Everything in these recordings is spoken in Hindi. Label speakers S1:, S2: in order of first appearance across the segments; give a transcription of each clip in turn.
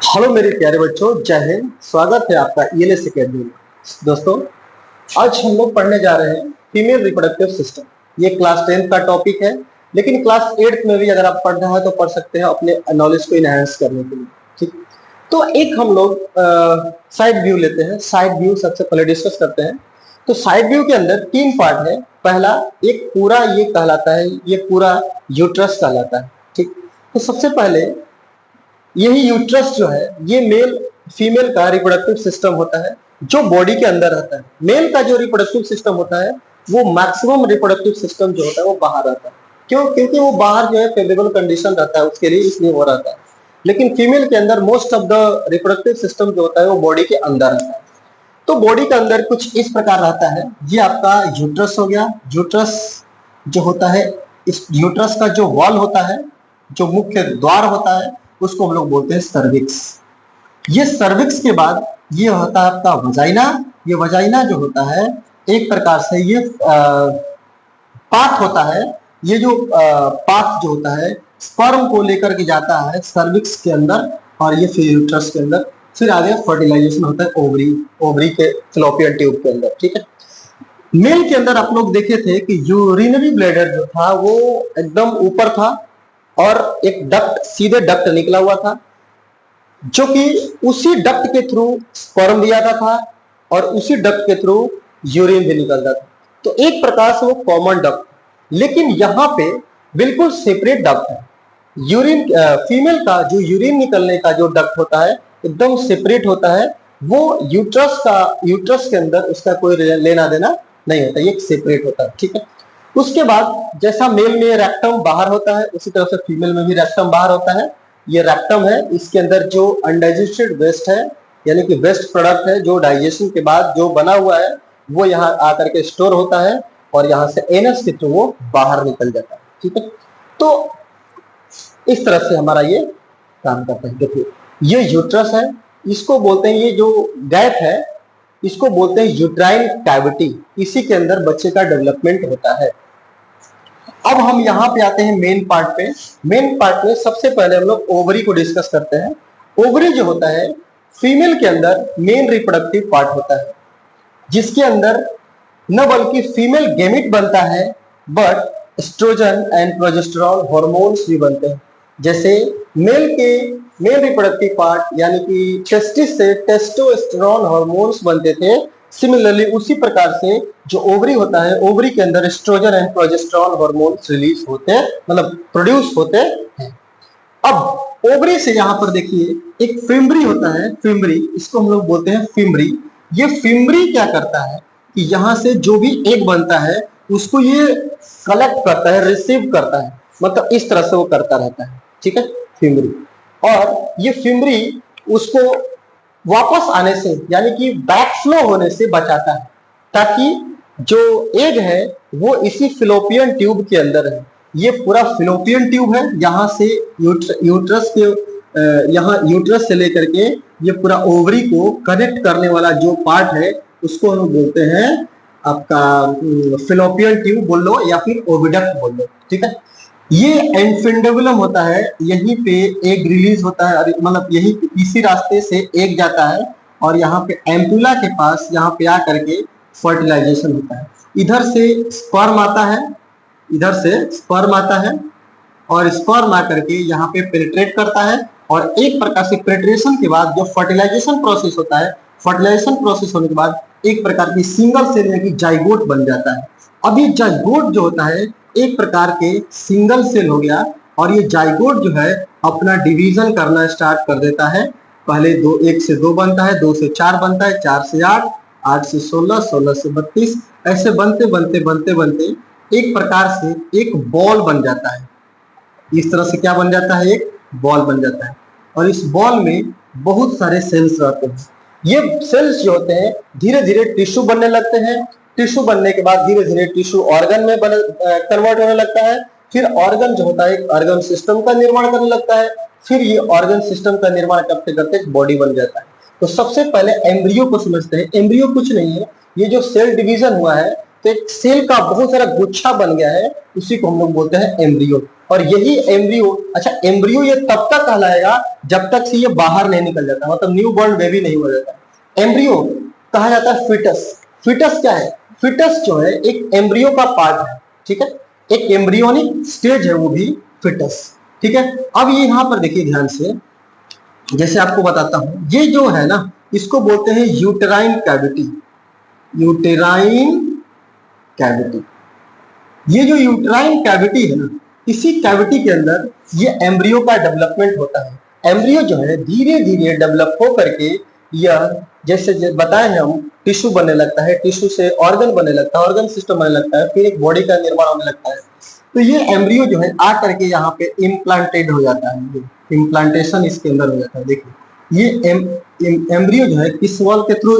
S1: हेलो मेरे प्यारे बच्चों, जय हिंद। स्वागत है आपका ईएलएस अकेडमी में। दोस्तों, आज हम लोग पढ़ने जा रहे हैं फीमेल रिप्रोडक्टिव सिस्टम। ये क्लास 10 का टॉपिक है, लेकिन क्लास 8 में भी अगर आप पढ़ रहे हैं तो पढ़ सकते हैं अपने नॉलेज को इनहेंस करने के लिए। ठीक, तो एक हम लोग साइड व्यू लेते हैं। साइड व्यू सबसे पहले डिस्कस करते हैं। तो साइड व्यू के अंदर 3 पार्ट है। पहला एक पूरा ये कहलाता है, ये पूरा यूट्रस कहलाता है। ठीक, तो सबसे पहले यही यूट्रस जो है ये मेल फीमेल का रिप्रोडक्टिव सिस्टम होता है जो बॉडी के अंदर रहता है। मेल का जो रिप्रोडक्टिव सिस्टम होता है वो मैक्सिमम रिप्रोडक्टिव सिस्टम जो होता है वो बाहर रहता है। क्यों? क्योंकि वो बाहर जो है फेवरेबल कंडीशन रहता है उसके लिए, इसलिए वो रहता है। लेकिन फीमेल के अंदर most of the reproductive system जो होता है वो बॉडी के अंदर रहता है। तो बॉडी के अंदर कुछ इस प्रकार रहता है। ये आपका यूट्रस हो गया। यूट्रस जो होता है, इस यूट्रस का जो वॉल होता है, जो मुख्य द्वार होता है, उसको हम लोग बोलते हैं सर्विक्स। ये सर्विक्स के बाद ये होता है आपका वजाइना। ये वजाइना जो होता है एक प्रकार से ये पाथ होता है। ये जो पाथ जो होता है स्पर्म को लेकर के जाता है सर्विक्स के अंदर, और ये फिर यूट्रस के अंदर, फिर आगे फर्टिलाइजेशन होता है ओवरी के फ्लोपियन ट्यूब के अंदर। ठीक है। मेल के अंदर आप लोग देखे थे कि यूरिनरी ब्लैडर जो था वो एकदम ऊपर था और एक डक्ट, सीधे डक्ट निकला हुआ था, जो कि उसी डक्ट के थ्रू स्पर्म भी आता था और उसी डक्ट के थ्रू यूरिन भी निकलता था। तो एक प्रकार से वो कॉमन डक्ट। लेकिन यहाँ पे बिल्कुल सेपरेट डक्ट है। यूरिन फीमेल का जो यूरिन निकलने का जो डक्ट होता है एकदम सेपरेट होता है। वो यूट्रस के अंदर उसका कोई लेना देना नहीं होता, ये सेपरेट होता है। ठीक है। उसके बाद जैसा मेल में रेक्टम बाहर होता है उसी तरह से फीमेल में भी रेक्टम बाहर होता है। ये रेक्टम है, इसके अंदर जो अनडाइजेस्टेड वेस्ट है, यानी कि वेस्ट प्रोडक्ट है, जो डाइजेशन के बाद जो बना हुआ है वो यहाँ आकर के स्टोर होता है और यहाँ से एनस के थ्रू वो बाहर निकल जाता है। ठीक है। तो इस तरह से हमारा ये काम करता है। देखिए, ये यूट्रस है, इसको बोलते हैं, ये जो गैप है इसको बोलते हैं यूट्राइन कैविटी। इसी के अंदर बच्चे का डेवलपमेंट होता है। अब हम यहाँ पे आते हैं मेन पार्ट पे। मेन पार्ट में सबसे पहले हम लोग ओवरी को डिस्कस करते हैं। ओवरी जो होता है फीमेल के अंदर मेन रिप्रोडक्टिव पार्ट होता है, जिसके अंदर न बल्कि फीमेल गेमिट बनता है but oestrogen and progesterone hormones भी बनते हैं। जैसे मेल रिप्रोडक्टिव पार्ट यानी कि टेस्टिस से टेस्टोस्टेरोन हार्मोन्स बनते थे, सिमिलरली उसी प्रकार से जो ओवरी होता है, ओवरी के अंदर oestrogen and progesterone hormones release होते हैं, मतलब प्रोड्यूस होते हैं। अब ओवरी से यहाँ पर देखिए एक फिम्बरी होता है। फिम्बरी, इसको हम लोग बोलते हैं फिम्बरी। ये फिम्बरी क्या करता है कि यहाँ से जो भी एग बनता है उसको ये कलेक्ट करता है, रिसीव करता है, मतलब इस तरह से वो करता रहता है। ठीक है, फिम्बरी। और ये फिम्बरी उसको वापस आने से यानी कि बैकफ्लो होने से बचाता है, ताकि जो एग है वो इसी फिलोपियन ट्यूब के अंदर है। ये पूरा फिलोपियन ट्यूब है, यहाँ से यूट्रस के यहाँ यूट्रस से लेकर के ये पूरा ओवरी को कनेक्ट करने वाला जो पार्ट है उसको हम बोलते हैं आपका फिलोपियन ट्यूब बोल लो या फिर ओविडक्ट बोल लो। ठीक है। ये एंफिंडबुलम होता है, यहीं पे एग रिलीज होता है, मतलब यही इसी रास्ते से एग जाता है और यहाँ पे एम्पुला के पास यहाँ पे आकर के फर्टिलाइजेशन होता है। इधर से स्पर्म आता है, इधर से स्पर्म आता है और स्पर्म आकर के यहाँ पे पेनिट्रेट करता है और एक प्रकार से पेनिट्रेशन के बाद जो फर्टिलाइजेशन प्रोसेस होता है, फर्टिलाइजेशन प्रोसेस होने के बाद एक प्रकार की सिंगल सेल यानी कि जाइगोट बन जाता है। अभी जाइगोट जो होता है एक प्रकार के सिंगल सेल हो गया और ये जाइगोट जो है अपना डिवीजन करना स्टार्ट कर देता है। पहले 1 से 2 बनता है, 2 से 4 बनता है, 4 से 8, 8 से 16, 16 से 32, ऐसे बनते बनते बनते बनते एक प्रकार से एक बॉल बन जाता है। इस तरह से क्या बन जाता है? एक बॉल बन जाता है और इस बॉल में बहुत सारे सेल्स रहते हैं। ये सेल्स जो होते हैं धीरे धीरे टिश्यू बनने लगते हैं। टिश्यू बनने के बाद धीरे धीरे टिश्यू ऑर्गन में कन्वर्ट होने लगता है। फिर ऑर्गन जो होता है एक ऑर्गन सिस्टम का निर्माण करने लगता है। फिर ये ऑर्गन सिस्टम का निर्माण करते करते एक बॉडी बन जाता है। तो सबसे पहले एम्ब्रियो को समझते हैं। एम्ब्रियो कुछ नहीं है, ये जो सेल डिवीजन हुआ है तो एक सेल का बहुत सारा गुच्छा बन गया है, उसी को हम लोग बोलते हैं एम्ब्रियो। और यही एम्ब्रियो, अच्छा एम्ब्रियो ये तब तक कहलाएगा जब तक से ये बाहर नहीं निकल जाता, मतलब न्यू बॉर्न बेबी नहीं हो जाता। एम्ब्रियो कहा जाता है फिटस। फिटस क्या है? फिटस जो है एक एम्ब्रियो का पार्ट है, ठीक है, एक एम्ब्रियोनिक स्टेज है वो भी फिटस, ठीक है। अब ये यहाँ पर देखिए ध्यान से, जैसे आपको बताता हूं, ये जो है ना इसको बोलते हैं यूटेराइन कैविटी। यूटेराइन कैविटी, ये जो यूटेराइन कैविटी है ना, इसी कैविटी के अंदर ये एम्ब्रियो का डेवलपमेंट होता है। एम्ब्रियो जो है धीरे धीरे डेवलप हो करके यह जैसे बताए हैं हम, टिश्यू बनने लगता है, टिश्यू से ऑर्गन बनने लगता है, ऑर्गन सिस्टम बनने लगता है, फिर एक बॉडी का निर्माण होने लगता है। तो ये एम्ब्रियो जो है आ करके यहाँ पे इम्प्लांटेड हो जाता है, ये इम्प्लांटेशन इसके अंदर हो जाता है। देखिए ये एम्ब्रियो जो है किस वॉल के थ्रू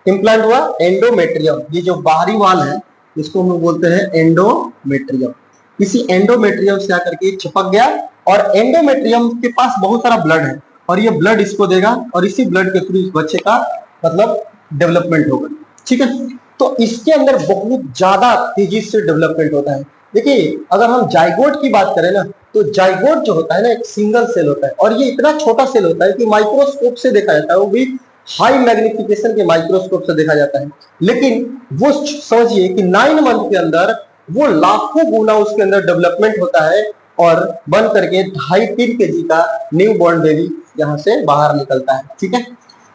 S1: इम्प्लांट हुआ? एंडोमेट्रियम। ये जो बाहरी वाल है इसको हम बोलते हैं एंडोमेट्रियम। इसी एंडोमेट्रियम से आकर के चिपक गया और एंडोमेट्रियम के पास बहुत सारा ब्लड है और ये ब्लड इसको देगा और इसी ब्लड के थ्रू इस बच्चे का मतलब डेवलपमेंट होगा, ठीक है। तो इसके अंदर बहुत ज्यादा तेजी से डेवलपमेंट होता है। देखिए अगर हम जाइगोट की बात करें ना, तो जाइगोट जो होता है ना एक सिंगल सेल होता है और ये इतना छोटा सेल होता है कि माइक्रोस्कोप से देखा जाता है, वो भी हाई मैग्निफिकेशन के माइक्रोस्कोप से देखा जाता है। लेकिन वो समझिए कि 9 मंथ के अंदर वो लाखों गुना उसके अंदर डेवलपमेंट होता है और बन करके 2.5-3 kg का न्यू बॉर्न बेबी यहाँ से बाहर निकलता है, ठीक है।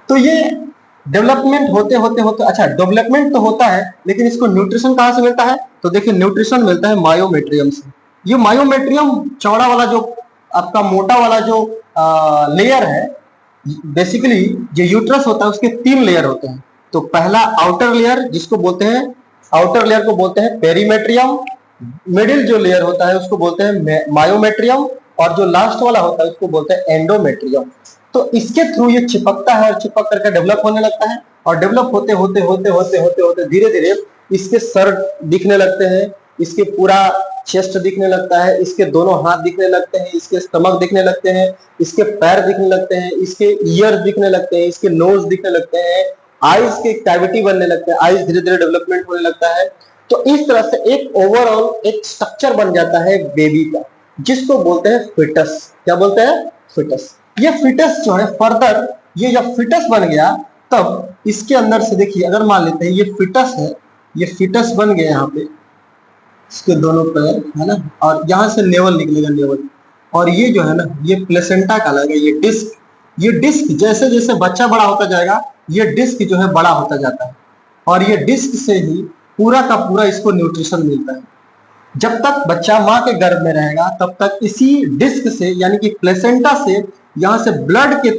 S1: तो ये डेवलपमेंट होते होते होते, अच्छा डेवलपमेंट तो होता है लेकिन इसको न्यूट्रिशन कहाँ से मिलता है? तो देखिए न्यूट्रिशन मिलता है मायोमेट्रियम से। ये मायोमेट्रियम चौड़ा वाला जो आपका मोटा वाला जो लेयर है, बेसिकली जो यूट्रस होता है उसके 3 लेयर होते हैं। तो पहला आउटर लेयर जिसको बोलते हैं, आउटर लेयर को बोलते हैं पेरीमेट्रियम, मिडिल जो लेयर होता है उसको बोलते हैं मायोमेट्रियम और जो लास्ट वाला होता है उसको बोलते हैं एंडोमेट्रियम। तो इसके थ्रू ये चिपकता है और चिपक करके डेवलप होने लगता है और डेवलप होते होते होते होते होते होते धीरे धीरे इसके सर दिखने लगते हैं, इसके पूरा चेस्ट दिखने लगता है, इसके दोनों हाथ दिखने लगते हैं, इसके स्टमक दिखने लगते हैं, इसके पैर दिखने लगते हैं, इसके ईयर दिखने लगते हैं, इसके नोज दिखने लगते हैं, आईज के कैविटी बनने लगते हैं, आईज धीरे धीरे डेवलपमेंट होने लगता है। तो इस तरह से एक ओवरऑल एक स्ट्रक्चर बन जाता है बेबी का, जिसको बोलते हैं फिटस। क्या बोलते हैं? फिटस। ये फिटस जो है फर्दर, ये जब फिटस बन गया तब इसके अंदर से देखिए, अगर मान लेते हैं ये फिटस है, ये फिटस बन गया यहाँ पे, इसके दोनों पैर है ना, और यहाँ से नेवल निकलेगा, नेवल, और ये जो है ना ये प्लेसेंटा कहलाएगा। ये डिस्क, ये डिस्क जैसे जैसे बच्चा बड़ा होता जाएगा ये डिस्क जो है बड़ा होता जाता है और ये डिस्क से ही पूरा का पूरा इसको न्यूट्रिशन मिलता है। जब तक बच्चा माँ के गर्भ में रहेगा तब तक इसी डिस्क से यानी कि प्लेसेंटा से यहाँ से ब्लड के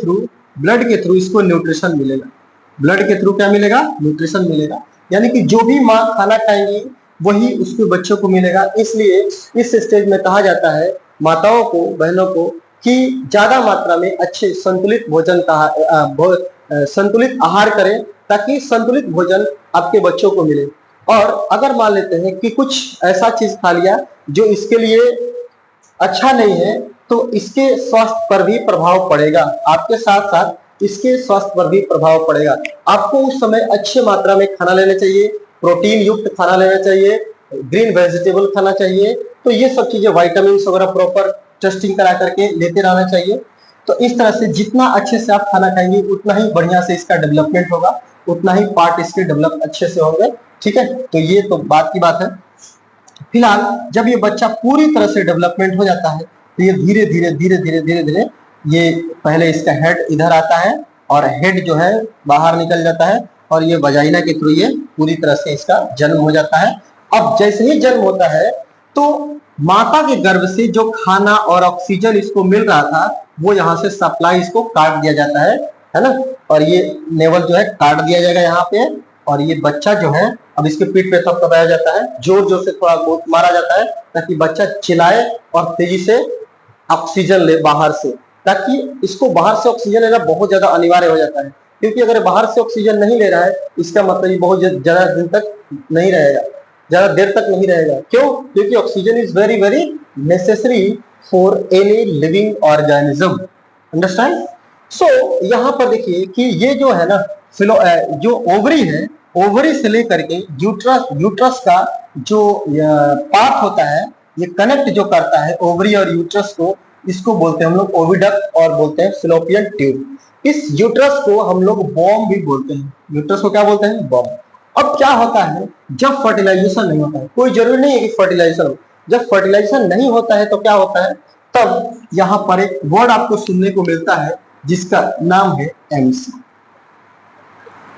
S1: थ्रू इसको न्यूट्रिशन मिलेगा। ब्लड के थ्रू क्या मिलेगा? न्यूट्रिशन मिलेगा। यानी कि जो भी माँ खाना खाएंगी वही उसके बच्चों को मिलेगा। इसलिए इस स्टेज में कहा जाता है माताओं को, बहनों को, कि ज्यादा मात्रा में अच्छे संतुलित भोजन का संतुलित आहार करें ताकि संतुलित भोजन आपके बच्चों को मिले। और अगर मान लेते हैं कि कुछ ऐसा चीज खा लिया जो इसके लिए अच्छा नहीं है तो इसके स्वास्थ्य पर भी प्रभाव पड़ेगा, आपके साथ साथ इसके स्वास्थ्य पर भी प्रभाव पड़ेगा। आपको उस समय अच्छे मात्रा में खाना लेना चाहिए, प्रोटीन युक्त खाना लेना चाहिए, ग्रीन वेजिटेबल खाना चाहिए। तो ये सब चीजें विटामिन वगैरह प्रॉपर टेस्टिंग करा करके लेते रहना चाहिए। तो इस तरह से जितना अच्छे से आप खाना खाएंगे उतना ही बढ़िया से इसका डेवलपमेंट होगा, उतना ही पार्ट इसके डेवलप अच्छे से होंगे, ठीक है। तो ये तो बात की बात है। फिलहाल जब ये बच्चा पूरी तरह से डेवलपमेंट हो जाता है तो ये धीरे धीरे धीरे धीरे धीरे धीरे ये पहले इसका हेड इधर आता है और हेड जो है बाहर निकल जाता है और ये वजाइना के थ्रू ये पूरी तरह से इसका जन्म हो जाता है। अब जैसे ही जन्म होता है तो माता के गर्भ से जो खाना और ऑक्सीजन इसको मिल रहा था वो यहाँ से सप्लाई इसको काट दिया जाता है ना, और ये नेवल जो है काट दिया जाएगा यहाँ पे और ये बच्चा जो है अब इसके पीठ पे तब दबाया जाता है, जोर जोर से थोड़ा बहुत मारा जाता है ताकि बच्चा चिल्लाए और तेजी से ऑक्सीजन ले बाहर से, ताकि इसको बाहर से ऑक्सीजन लेना बहुत ज्यादा अनिवार्य हो जाता है। क्योंकि अगर बाहर से ऑक्सीजन नहीं ले रहा है इसका मतलब ये बहुत ज्यादा दिन तक नहीं रहेगा, ज्यादा देर तक नहीं रहेगा। क्यों? क्योंकि oxygen is very very necessary for any living organism. Understand? So यहाँ पर देखिए कि ये जो है ना जो ओवरी है, ओवरी से लेकर के यूट्रस का जो पार्ट होता है ये कनेक्ट जो करता है ओवरी और यूट्रस को, इसको बोलते हैं हम लोग ओविडक्ट और बोलते हैं फिलोपियन ट्यूब। इस यूट्रस को हम लोग बॉम्ब भी बोलते हैं। यूट्रस को क्या बोलते हैं? बॉम्ब। अब क्या होता है जब फर्टिलाइजेशन नहीं होता है, कोई जरूरी नहीं है कि फर्टिलाइजेशन हो, जब फर्टिलाइजेशन नहीं होता है तो क्या होता है, तब यहाँ पर एक वर्ड आपको सुनने को मिलता है जिसका नाम है एमसी।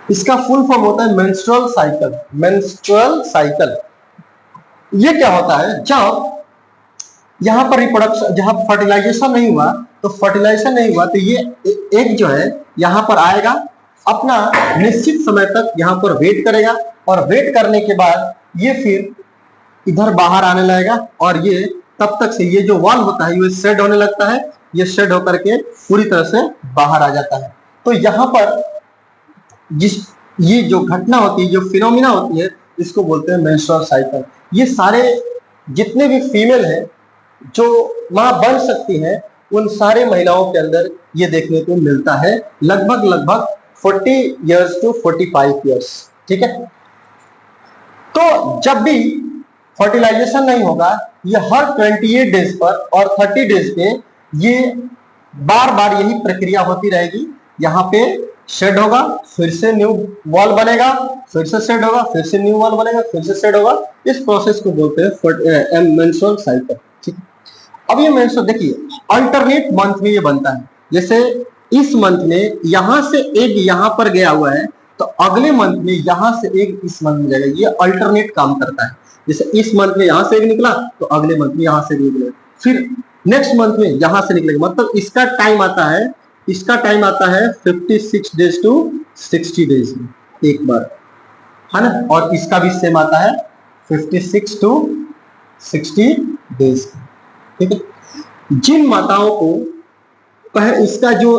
S1: इसका फुल फॉर्म होता है मेंस्ट्रुअल साइकिल। मेंस्ट्रुअल साइकिल ये क्या होता है, जब यहाँ पर रिप्रोडक्शन, जहां फर्टिलाइजेशन नहीं हुआ, तो फर्टिलाइजेशन नहीं हुआ तो ये एक जो है यहाँ पर आएगा, अपना निश्चित समय तक यहाँ पर वेट करेगा, और वेट करने के बाद ये फिर इधर बाहर आने लगेगा, और ये तब तक से ये जो वॉल होता है ये शेड होने लगता है, ये शेड होकर के पूरी तरह से बाहर आ जाता है। तो यहाँ पर जिस ये जो घटना होती है, जो फिनोमिना होती है, इसको बोलते हैं मेंस्ट्रुअल साइकिल। ये सारे जितने भी फीमेल हैं जो मां बन सकती हैं, उन सारे महिलाओं के अंदर ये देखने को मिलता है, लगभग 40 इयर्स टू 45 इयर्स। ठीक है, तो जब भी फर्टिलाइजेशन नहीं होगा, ये हर 28 डेज पर और 30 डेज पे ये बार बार यही प्रक्रिया होती रहेगी। यहाँ पे शेड होगा, फिर से न्यू वॉल बनेगा, फिर से शेड होगा, फिर से न्यू वॉल बनेगा, फिर से शेड होगा। इस प्रोसेस को बोलते हैं मेंस्ट्रुअल साइकिल। ठीक है, अब ये मेंस्ट्रुअल देखिए अल्टरनेट मंथ में ये बनता है। जैसे इस मंथ में यहां से एग यहां पर गया हुआ है, तो अगले मंथ में यहां से एग इस मंथ में जाएगा। ये अल्टरनेट काम करता है। जैसे इस मंथ में यहां से एग निकला, तो अगले मंथ में यहां से एग निकलेगा, फिर नेक्स्ट मंथ में यहां से निकलेगा। मतलब इसका टाइम आता है, 56 डेज टू 60 डेज में एक बार, है ना। और इसका भी सेम आता है 56 टू 60 डेज। ठीक है, जिन माताओं को इसका जो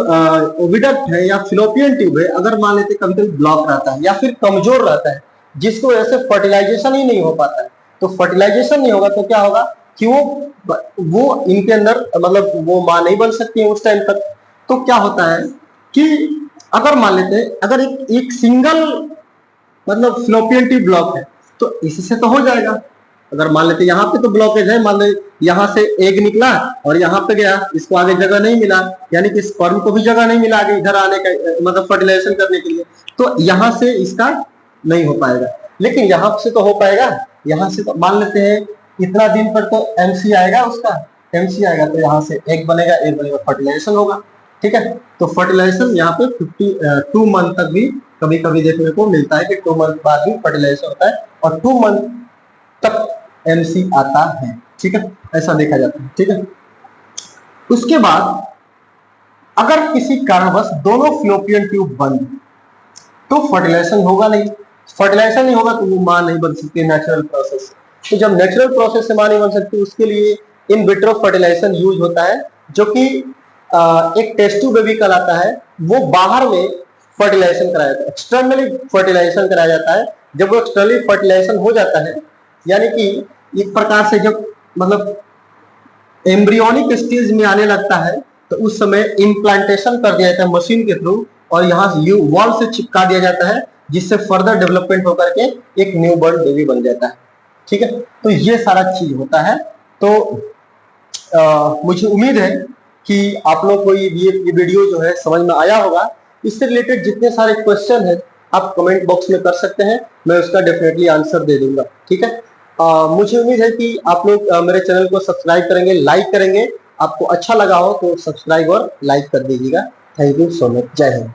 S1: ओविडक्ट है या फिलोपियन ट्यूब है, अगर मान लेते कभी कभी ब्लॉक रहता है या फिर कमजोर रहता है, जिसको वजह से फर्टिलाइजेशन ही नहीं हो पाता है, तो फर्टिलाइजेशन नहीं होगा तो क्या होगा कि वो इनके अंदर मतलब वो मां नहीं बन सकती है उस टाइम तक। तो क्या होता है कि अगर मान लेते हैं अगर एक सिंगल मतलब फिलोपियन ट्यूब ब्लॉक है, तो इससे तो हो जाएगा। अगर मान लेते यहाँ पे तो ब्लॉकेज है, मान लो यहाँ से एग निकला और यहाँ पे गया, इसको आगे जगह नहीं मिला, यानी कि स्पर्म को भी जगह नहीं मिला आगे इधर आने का, मतलब फर्टिलाइजेशन करने के लिए, तो यहाँ से इसका नहीं हो पाएगा। लेकिन यहाँ से तो हो पाएगा, यहाँ से तो मान लेते हैं इतना दिन पर तो एमसी आएगा, उसका एमसी आएगा तो यहाँ से एग बनेगा, फर्टिलाइजेशन होगा। ठीक है, तो फर्टिलाइजेशन यहाँ पे 52 मंथ तक भी कभी कभी देखने को मिलता है कि 2 मंथ बाद भी फर्टिलाइजेशन होता है, और 2 मंथ तक एमसी आता है। ठीक है, ऐसा देखा जाता है। ठीक है, उसके बाद अगर किसी कारणवश दोनों फिलोपियन ट्यूब बंद, तो फर्टिलाइजेशन होगा नहीं। फर्टिलाइजेशन नहीं होगा तो वो मां नहीं बन सकती नेचुरल प्रोसेस। तो जब नेचुरल प्रोसेस से मां नहीं बन सकती, उसके लिए इन विट्रो फर्टिलाइजेशन यूज होता है, जो कि एक टेस्ट ट्यूब बेबी कहलाता है। वो बाहर में फर्टिलाइजेशन कराया जाता है, एक्सटर्नली फर्टिलाइजेशन कराया जाता है। जब वो एक्सटर्नली फर्टिलाइजेशन हो जाता है, यानी कि एक प्रकार से जब मतलब एम्ब्रियोनिक स्टेज में आने लगता है, तो उस समय इम्प्लांटेशन कर दिया जाता है मशीन के थ्रू, और यहाँ से वॉल से चिपका दिया जाता है, जिससे फर्दर डेवलपमेंट होकर के एक न्यू बर्न बेबी बन जाता है। ठीक है, तो ये सारा चीज होता है। तो मुझे उम्मीद है कि आप लोग को ये वीडियो जो है समझ में आया होगा। इससे रिलेटेड जितने सारे क्वेश्चन हैं आप कमेंट बॉक्स में कर सकते हैं, मैं उसका डेफिनेटली आंसर दे दूंगा। ठीक है, मुझे उम्मीद है कि आप लोग मेरे चैनल को सब्सक्राइब करेंगे, लाइक करेंगे। आपको अच्छा लगा हो तो सब्सक्राइब और लाइक कर दीजिएगा। Thank you so much. जय हिंद।